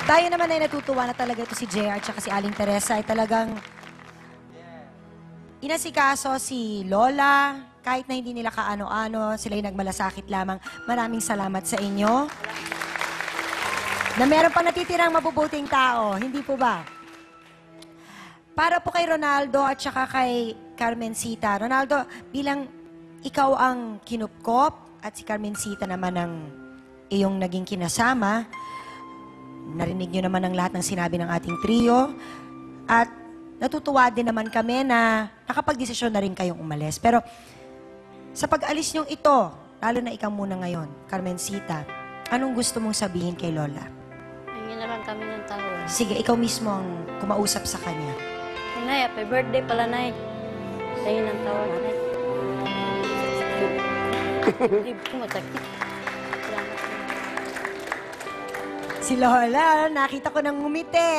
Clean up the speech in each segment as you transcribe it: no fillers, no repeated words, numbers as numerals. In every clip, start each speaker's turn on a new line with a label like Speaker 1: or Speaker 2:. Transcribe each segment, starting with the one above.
Speaker 1: Tayo naman ay natutuwa na talaga ito si JR at si Aling Teresa ay talagang inasikaso si Lola. Kahit na hindi nila kaano-ano, sila ay nagmalasakit lamang. Maraming salamat sa inyo. Na meron pang natitirang mabubuting tao, hindi po ba? Para po kay Ronaldo at saka kay Carmencita. Ronaldo, bilang ikaw ang kinupkop at si Carmencita naman ang iyong naging kinasama, narinig nyo naman ang lahat ng sinabi ng ating trio. At natutuwa din naman kami na nakapag-desisyon na rin kayong umalis. Pero sa pag-alis nyong ito, lalo na ikaw muna ngayon, Carmencita, anong gusto mong sabihin kay Lola?
Speaker 2: Hingin na lang kami ng tawad.
Speaker 1: Sige, ikaw mismo ang kumausap sa kanya.
Speaker 2: Nay, happy birthday pala, Nay. Hingin ng tawad, Nay. Hindi po masakit. Salamat, Nay.
Speaker 1: Si Lola, nakita ko nang ngumiti.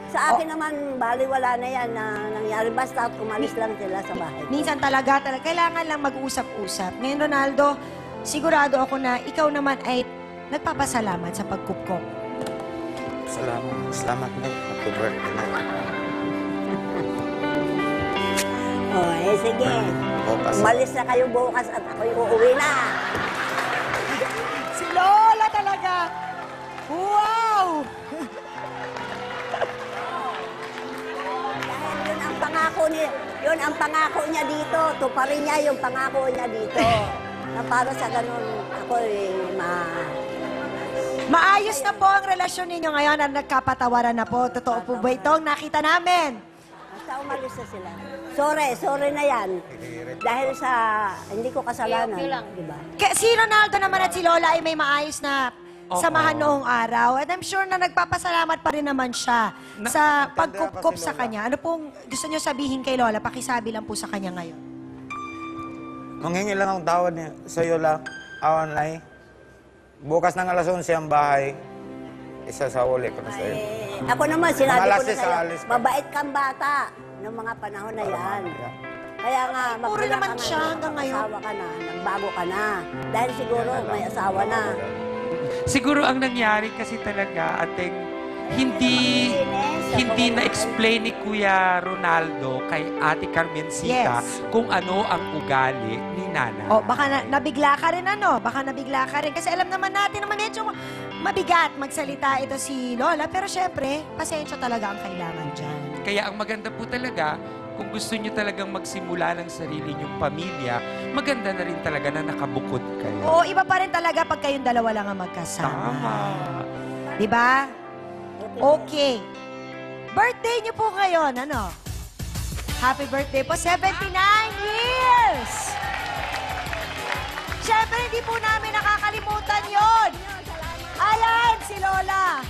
Speaker 3: Sa akin naman, baliwala na yan na nangyari. Basta umalis lang sila sa bahay.
Speaker 1: Minsan talaga, kailangan lang mag-usap-usap. Ngayon, Ronaldo, sigurado ako na ikaw naman ay nagpapasalamat sa pagkupkop.
Speaker 4: Salamat na. Happy birthday na.
Speaker 3: Oh, sige.
Speaker 4: Bukas.
Speaker 3: Umalis na kayo bukas at ako'y uuwi na.
Speaker 1: Si Lola talaga! Wow!
Speaker 3: Dahil yun ang pangako niya dito. Tuparin niya yung pangako niya dito. Na para sa ganun, ako'y
Speaker 1: Maayos na po ang relasyon ninyo ngayon na nagkapatawaran na po. Totoo po ba itong nakita namin?
Speaker 3: Basta umalis na sila. Sorry na yan. Dahil sa hindi ko kasalanan.
Speaker 2: Okay lang.
Speaker 3: Diba?
Speaker 1: Si Ronaldo naman at si Lola ay may maayos na samahan noong araw. And I'm sure na nagpapasalamat pa rin naman siya sa pagkupkop sa kanya. Ano pong gusto niyo sabihin kay Lola? Pakisabi lang po sa kanya ngayon.
Speaker 4: Manghingi lang ang tawad niya sa iyo lang. Awan na bukas ng alas 11 ang bahay. Isasauli ko na sa iyo.
Speaker 3: Ako naman, sinabi ko na
Speaker 4: Malasis
Speaker 3: sa'yo,
Speaker 4: alis ka.
Speaker 3: mabait kang bata noong mga panahon na yan. Kaya nga,
Speaker 1: Puro
Speaker 3: magpula
Speaker 1: naman
Speaker 3: ka
Speaker 1: siya
Speaker 3: ngayon,
Speaker 1: hanggang ngayon.
Speaker 3: Asawa ka na, nagbago ka na. Dahil siguro may asawa na.
Speaker 5: Siguro ang nangyari kasi talaga, ating hindi na-explain ni Kuya Ronaldo kay Ate Carmencita
Speaker 1: Yes.
Speaker 5: kung ano ang ugali ni Nana.
Speaker 1: O, baka nabigla ka rin ano? Baka nabigla ka rin. Kasi alam naman natin na medyo mabigat magsalita ito si Lola. Pero syempre, pasensya talaga ang kailangan dyan.
Speaker 5: Kaya ang maganda po talaga, kung gusto nyo talagang magsimula ng sarili nyong pamilya, maganda na rin talaga na nakabukod kayo.
Speaker 1: Oo, iba pa rin talaga pag kayong dalawa lang ang magkasama.
Speaker 5: Tama.
Speaker 1: Diba? Okay. Birthday niyo po ngayon, ano? Happy birthday po, 79 years! Siyempre, hindi po namin nakakalimutan yon. Ayan, si Lola.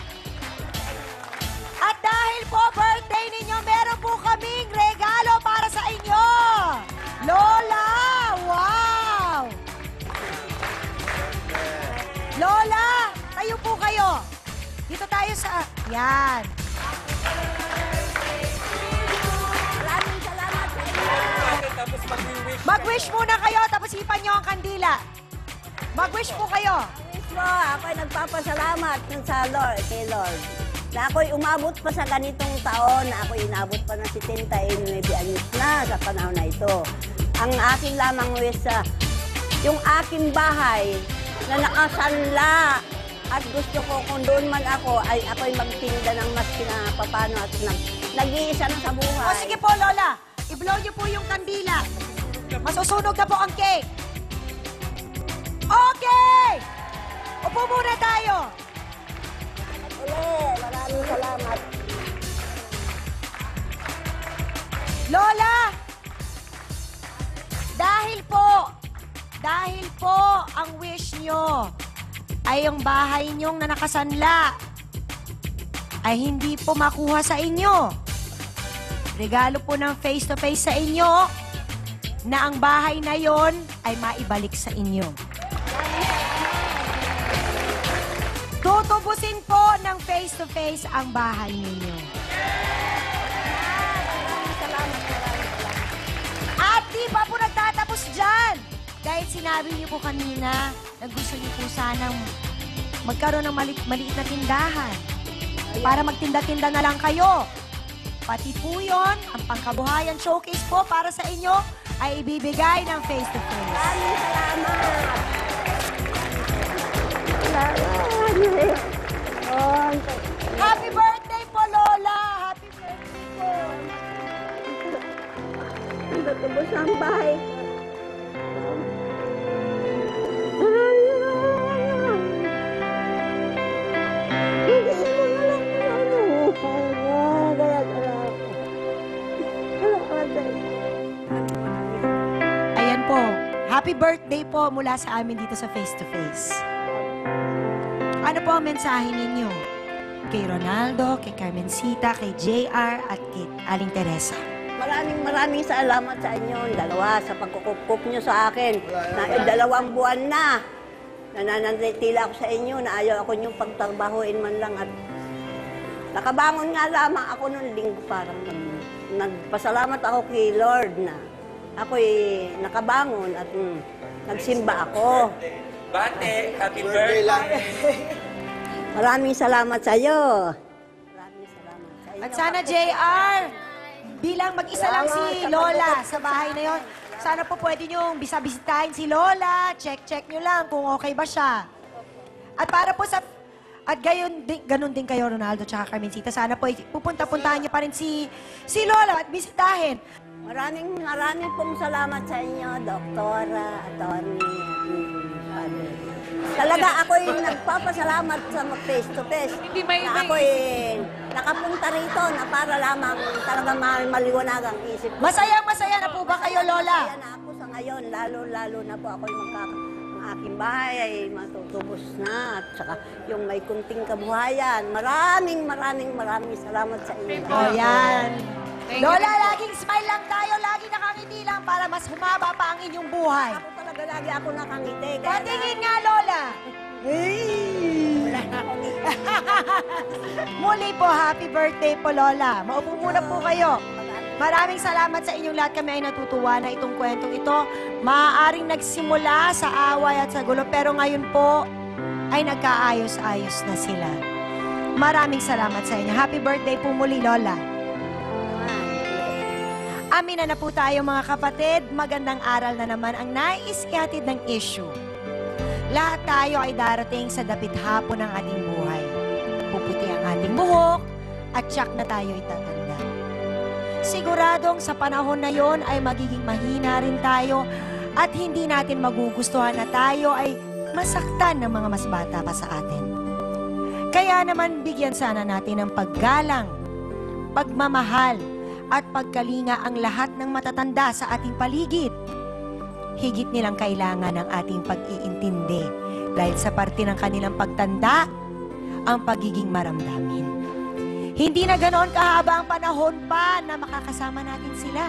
Speaker 1: At dahil po birthday ninyo, meron po kaming regalo para sa inyo. Lola, wow! Lola, tayo po kayo. Dito tayo sa... Yan.
Speaker 3: Maraming salamat sa inyo.
Speaker 1: Mag-wish muna kayo, tapos ipan nyo ang kandila. Mag-wish po kayo.
Speaker 3: Wish mo, ako'y nagpapasalamat sa Lord, kay Lord. Na ako'y umabot pa sa ganitong taon, na ako'y inabot pa ng 79 anyos na sa panahon na ito. Ang akin lamang wish sa yung aking bahay na nakasanla. At gusto ko kung doon man ako, ay ako'y magtinda ng mas pinapapano at nag-iisa na sa buhay.
Speaker 1: O sige po, Lola. I-blow nyo po yung kandila. Masusunog na po ang cake. Okay! Upo muna tayo.
Speaker 3: Maraming salamat.
Speaker 1: Lola! Dahil po ang wish nyo ay yung bahay nyong na nakasanla ay hindi po makuha sa inyo. Regalo po ng face-to-face sa inyo na ang bahay na yon ay maibalik sa inyo. Tutubusin po ng face-to-face ang bahay ninyo. At di pa po nagtatapos dyan. Dahil sinabi niyo po kanina na gusto niyo po sanang magkaroon ng maliit na tindahan. Para magtinda-tinda na lang kayo. Pati po yun, ang pangkabuhayan showcase po para sa inyo ay ibibigay ng face-to-face.
Speaker 3: Maraming salamat.
Speaker 1: Happy birthday po, Lola! Happy birthday po!
Speaker 3: Natubos ang bahay.
Speaker 1: Ayan po, happy birthday po mula sa amin dito sa Face to Face. Ano po ang mensahe ninyo? Kay Ronaldo, kay Carmencita, kay JR, at kay Aling Teresa.
Speaker 3: Maraming salamat sa inyo, dalawa, sa pagkukup nyo sa akin. Na 2 buwan na. Nananatila ako sa inyo, na ayaw ako niyong pagtrabahuin man lang. At nakabangon nga lamang ako noong linggo, parang nagpasalamat ako kay Lord na ako'y nakabangon at nagsimba ako.
Speaker 5: Bate, happy birthday!
Speaker 3: Maraming salamat sa iyo. Maraming salamat sa iyo.
Speaker 1: At sana, JR, bilang mag-isa lang si Lola sa bahay na yon, sana po pwede niyong bisitahin si Lola, check nyo lang kung okay ba siya. At para po sa... At ganun din kayo, Ronaldo tsaka Carmencita, sana po pupunta-puntahan niyo pa rin si Lola at bisitahin.
Speaker 3: Maraming pong salamat sa inyo, Doktora, Attorney, Father. Talaga ako'y nagpapasalamat sa face-to-face. Na ako'y nakapunta rito na para lamang talaga maliwanag ang isip ko.
Speaker 1: Masaya na po ba kayo, Lola?
Speaker 3: Masaya na ako sa ngayon, lalo na po ako'y ang aking bahay ay matutubos na at saka yung may kunting kabuhayan. Maraming salamat sa inyo.
Speaker 1: Ayan. Lola, laging smile lang tayo, laging nakangiti lang para mas humaba pa ang inyong buhay.
Speaker 3: Ako talaga lagi ako nakangiti.
Speaker 1: Patingin nga, Lola.
Speaker 3: Wala na akong
Speaker 1: Muli po, happy birthday po, Lola. Maupo muna po kayo. Maraming salamat sa inyong lahat. Kami ay natutuwa na itong kwentong ito. Maaaring nagsimula sa away at sa gulo, pero ngayon po ay nagkaayos-ayos na sila. Maraming salamat sa inyo. Happy birthday po muli, Lola. Amin na po tayo mga kapatid. Magandang aral na naman ang nais ihatid ng issue. Lahat tayo ay darating sa dapit hapon ng ating buhay. Puputi ang ating buhok at tiyak na tayo itatanda. Siguradong sa panahon na yon ay magiging mahina rin tayo at hindi natin magugustuhan na tayo ay masaktan ng mga mas bata pa sa atin. Kaya naman bigyan sana natin ng paggalang, pagmamahal, at pagkalinga ang lahat ng matatanda sa ating paligid. Higit nilang kailangan ng ating pag-iintindi dahil sa parte ng kanilang pagtanda, ang pagiging maramdamin. Hindi na ganoon kahaba ang panahon pa na makakasama natin sila.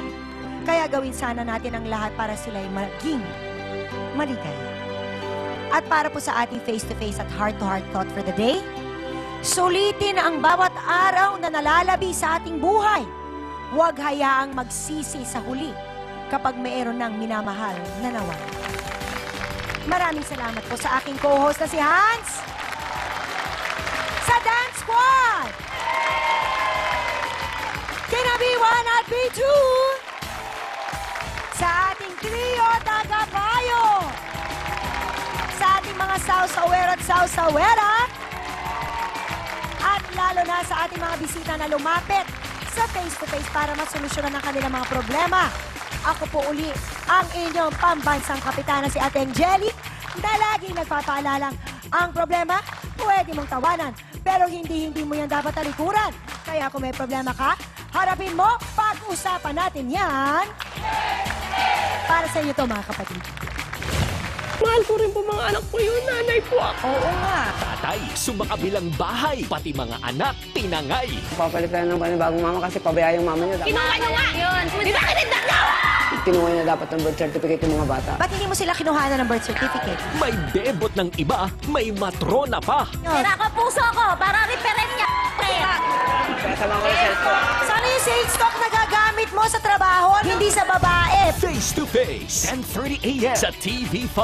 Speaker 1: Kaya gawin sana natin ang lahat para sila'y maging maligaya. At para po sa ating face-to-face at heart-to-heart thought for the day, sulitin ang bawat araw na nalalabi sa ating buhay. Huwag hayaang magsisi sa huli kapag mayroon ng minamahal na nawala. Maraming salamat po sa aking co-host na si Hans sa Dance Squad! Kina B1 at B2 sa ating trio tagapayo sa ating mga sausawer at sausawera at lalo na sa ating mga bisita na lumapit sa face-to-face para masolusyonan ang kanilang mga problema. Ako po uli ang inyong pambansang kapitana si Ate Angelic na laging nagpapaalalang ang problema, pwede mong tawanan, pero hindi mo yan dapat talikuran. Kaya kung may problema ka, harapin mo, pag-usapan natin yan. Para sa inyo to mga kapatid.
Speaker 6: Mahal ko rin po mga anak ko yun. Nanay po ako.
Speaker 1: Oo nga.
Speaker 7: Tatay, sumakabilang bahay, pati mga anak, tinangay.
Speaker 8: Papalit tayo ng panibagong mama kasi pabaya yung mama niya.
Speaker 6: Kinuha niyo nga! Yun! Di ba kinindak niyo?
Speaker 8: Kinuha niya dapat ng birth certificate yung mga bata.
Speaker 1: Ba't hindi mo sila kinuhanan ng birth certificate?
Speaker 7: May bebot ng iba, may matrona pa.
Speaker 2: Sira ko puso ko para referensya.
Speaker 8: Kasama ko yung cellphone.
Speaker 1: Sana yung sales stock na gagamit mo sa trabaho, hindi sa babae.
Speaker 7: Face to face, 10:30 a.m. sa TV5.